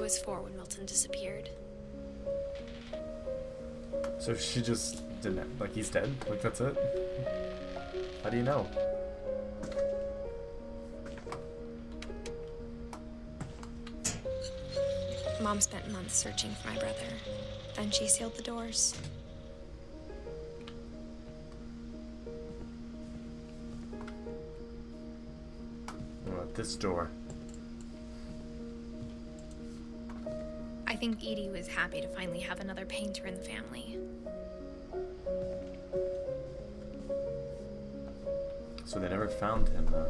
was 4 when Milton disappeared. So she just didn't, like, he's dead? Like, that's it? How do you know? Mom spent months searching for my brother. Then she sealed the doors. What about this door? I think Edie was happy to finally have another painter in the family. So they never found him, though.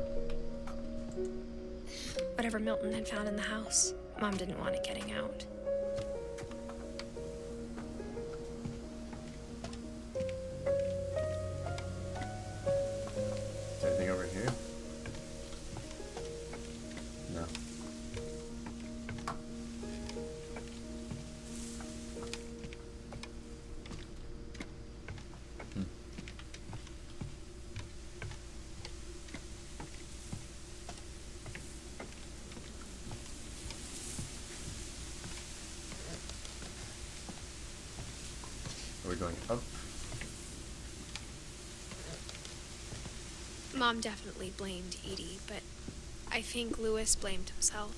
Whatever Milton had found in the house, Mom didn't want it getting out. Is there anything over here? No. Are we going up? Mom definitely blamed Edie, but I think Lewis blamed himself.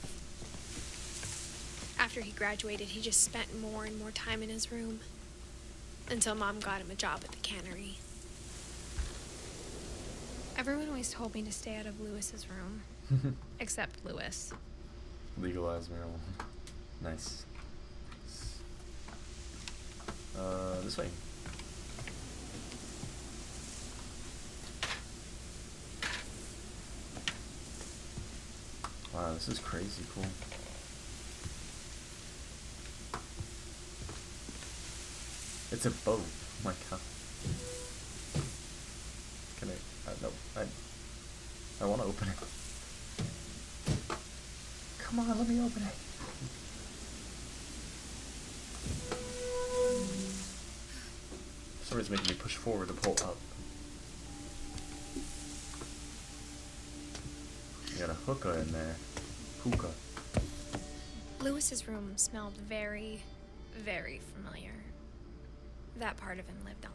After he graduated, he just spent more and more time in his room, until Mom got him a job at the cannery. Everyone always told me to stay out of Lewis's room, except Lewis. Legalize marijuana. Nice. This way. Wow, this is crazy cool. It's a boat. Oh my god. Can I? No. I want to open it. Come on, let me open it. Somebody's making me push forward to pull up. You got a hookah in there. Hookah. Lewis's room smelled very, very familiar. That part of him lived on.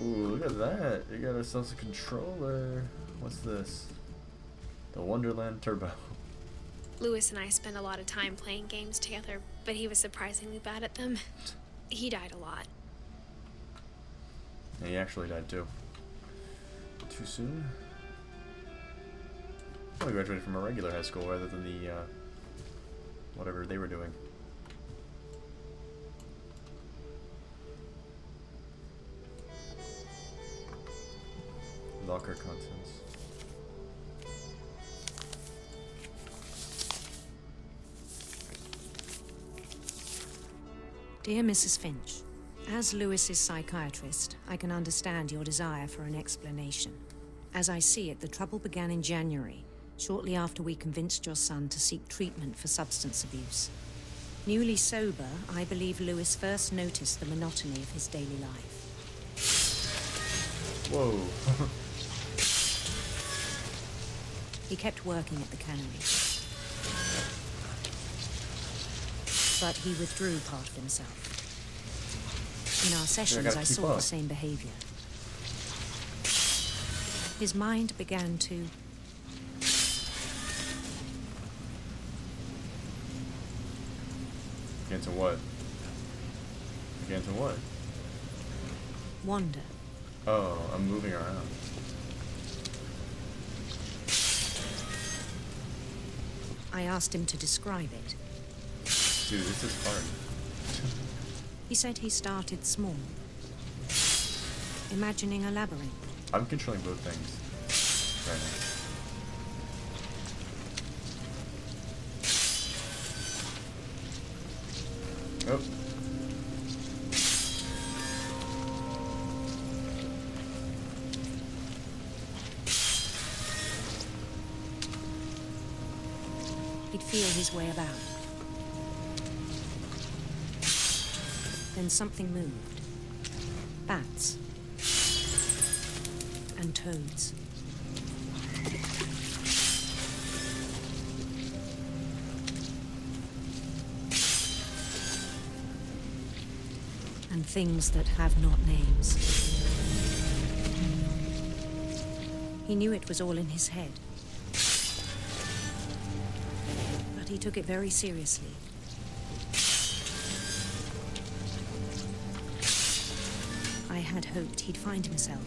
Ooh, look at that. You got ourselves a controller. What's this? The Wonderland Turbo. Lewis and I spent a lot of time playing games together, but he was surprisingly bad at them. He died a lot. Yeah, he actually died too. Too soon? I graduated from a regular high school rather than the, whatever they were doing. Locker contents. Dear Mrs. Finch, as Lewis's psychiatrist, I can understand your desire for an explanation. As I see it, the trouble began in January, shortly after we convinced your son to seek treatment for substance abuse. Newly sober, I believe Lewis first noticed the monotony of his daily life. Whoa. He kept working at the cannery, but he withdrew part of himself. In our sessions, I saw the same behavior. His mind began to... Again to what? Again to what? wander. Oh, I'm moving around. I asked him to describe it. Dude, this is hard. He said he started small, imagining a labyrinth. I'm controlling both things right now. Oh. He'd feel his way about. Then something moved. Bats. And toads. and things that have not names. He knew it was all in his head, but he took it very seriously. I had hoped he'd find himself.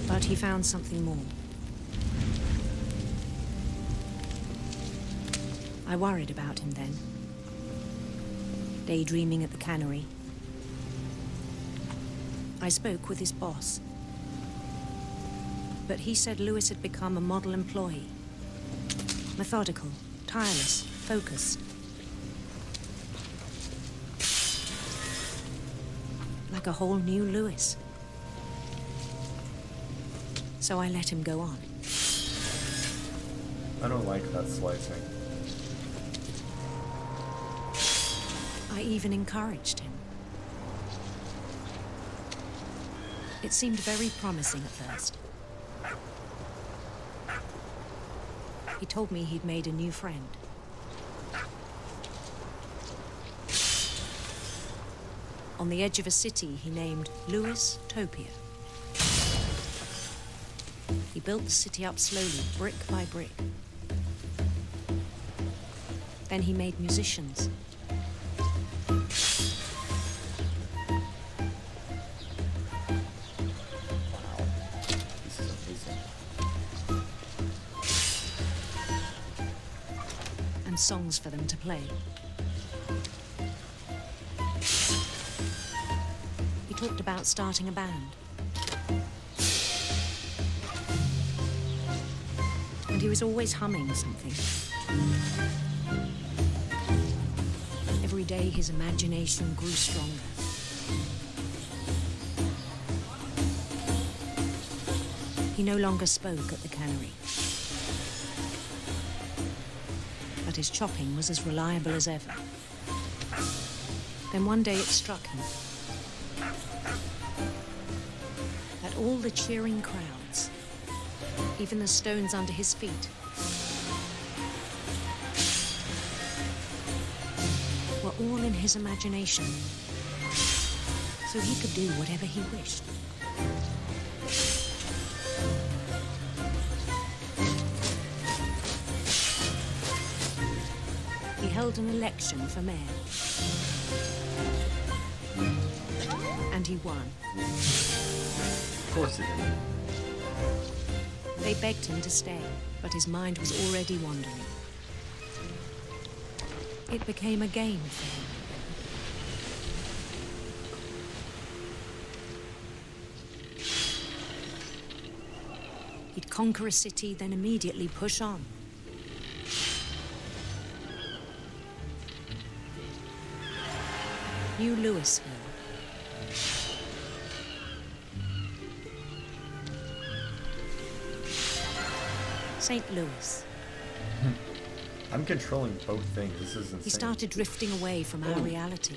But he found something more. I worried about him then. Daydreaming at the cannery. I spoke with his boss. But he said Lewis had become a model employee. Methodical, tireless, focused. Like a whole new Lewis. So I let him go on. I don't like that slicing. I even encouraged him. It seemed very promising at first. He told me he'd made a new friend. On the edge of a city he named Lewis Topia. He built the city up slowly, brick by brick. Then he made musicians. This is amazing. And songs for them to play. He talked about starting a band. And he was always humming something. Every day his imagination grew stronger. He no longer spoke at the cannery. But his chopping was as reliable as ever. Then one day it struck him that all the cheering crowds, even the stones under his feet, were all in his imagination, so he could do whatever he wished. He held an election for mayor, and he won. Of course he did. They begged him to stay, but his mind was already wandering. It became a game for him. He'd conquer a city, then immediately push on. New Louisville. St. Louis. I'm controlling both things. This is insane. He started drifting away from our reality.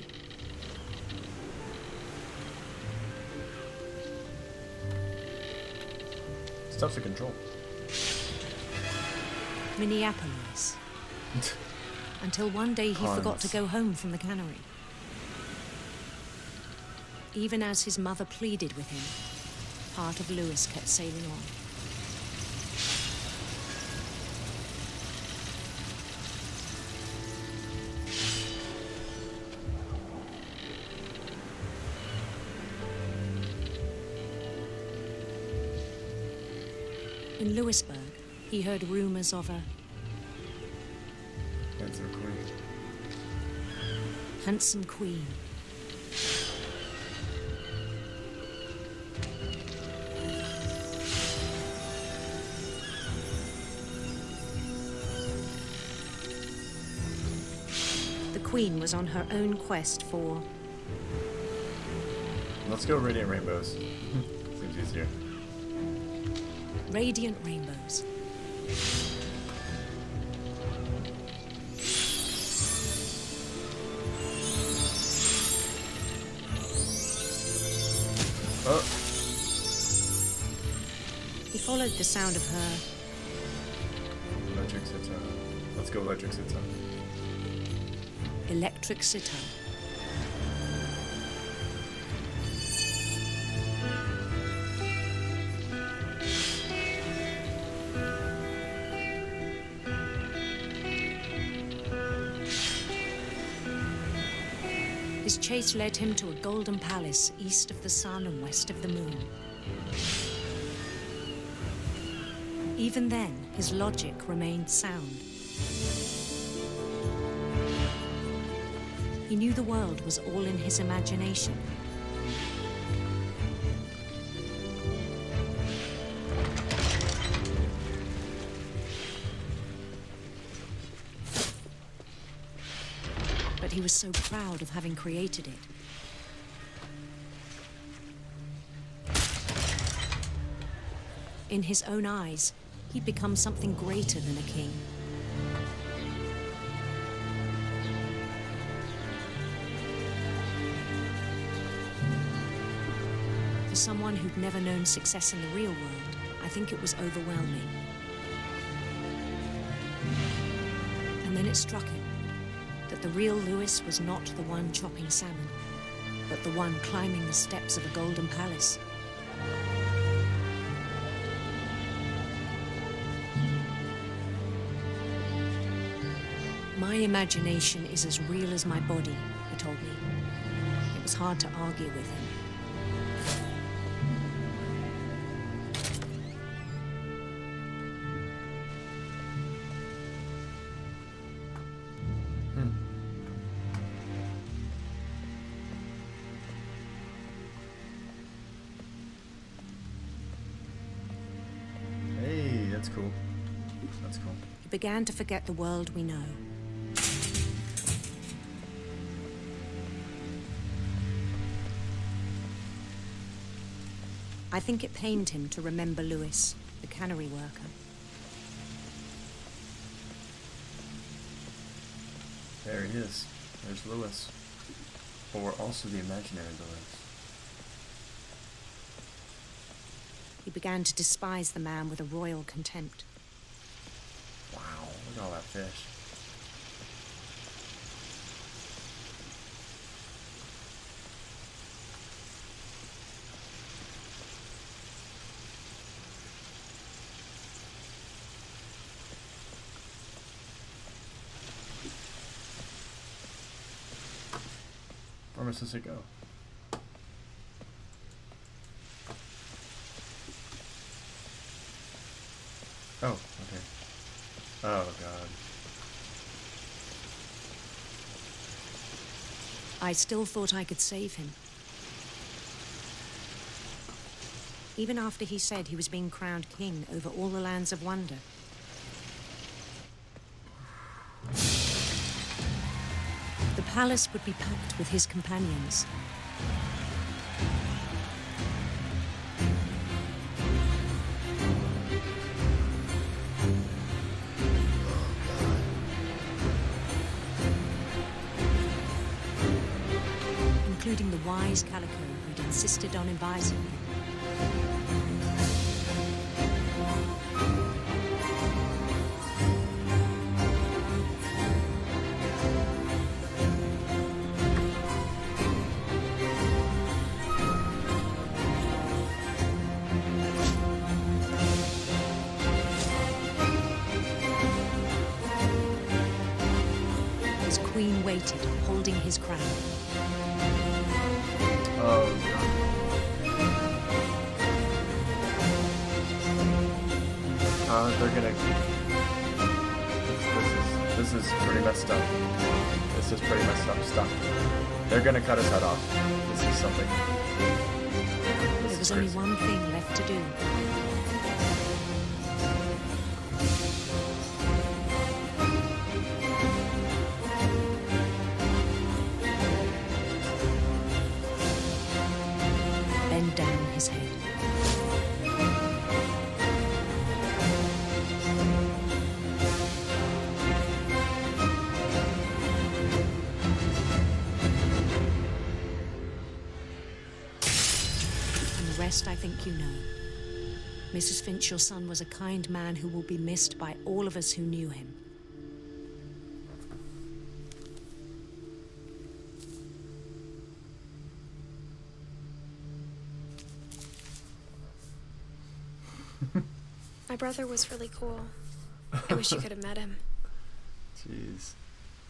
Stuff's to control. Minneapolis. Until one day he forgot to go home from the cannery. Even as his mother pleaded with him, part of Lewis kept sailing on. In Lewisburg, he heard rumors of a handsome queen. The queen was on her own quest for... Let's go Radiant Rainbows. Seems easier. Radiant rainbows. followed the sound of her. Electric sitar. Let's go electric sitar. Electric sitar. His chase led him to a golden palace east of the sun and west of the moon. Even then, his logic remained sound. He knew the world was all in his imagination. But he was so proud of having created it. In his own eyes, he'd become something greater than a king. For someone who'd never known success in the real world, I think it was overwhelming. And then it struck him that the real Lewis was not the one chopping salmon, but the one climbing the steps of a golden palace. My imagination is as real as my body, he told me. It was hard to argue with him. Hey, that's cool. That's cool. He began to forget the world we know. I think it pained him to remember Lewis, the cannery worker. There he is. There's Lewis. Or also the imaginary Lewis. He began to despise the man with a royal contempt. Wow, look at all that fish. Where am I supposed to go? Oh, okay. Oh, God. I still thought I could save him. Even after he said he was being crowned king over all the lands of wonder. The palace would be packed with his companions. Including the wise Calico who'd insisted on advising him. His queen waited, holding his crown. Oh, they're gonna... This is pretty messed up. This is pretty messed up stuff. They're gonna cut his head off. This is something... There was only one thing left to do. Bend down his head. And the rest I think you know. Mrs. Finch, your son was a kind man who will be missed by all of us who knew him. My brother was really cool. I wish you could have met him. Jeez.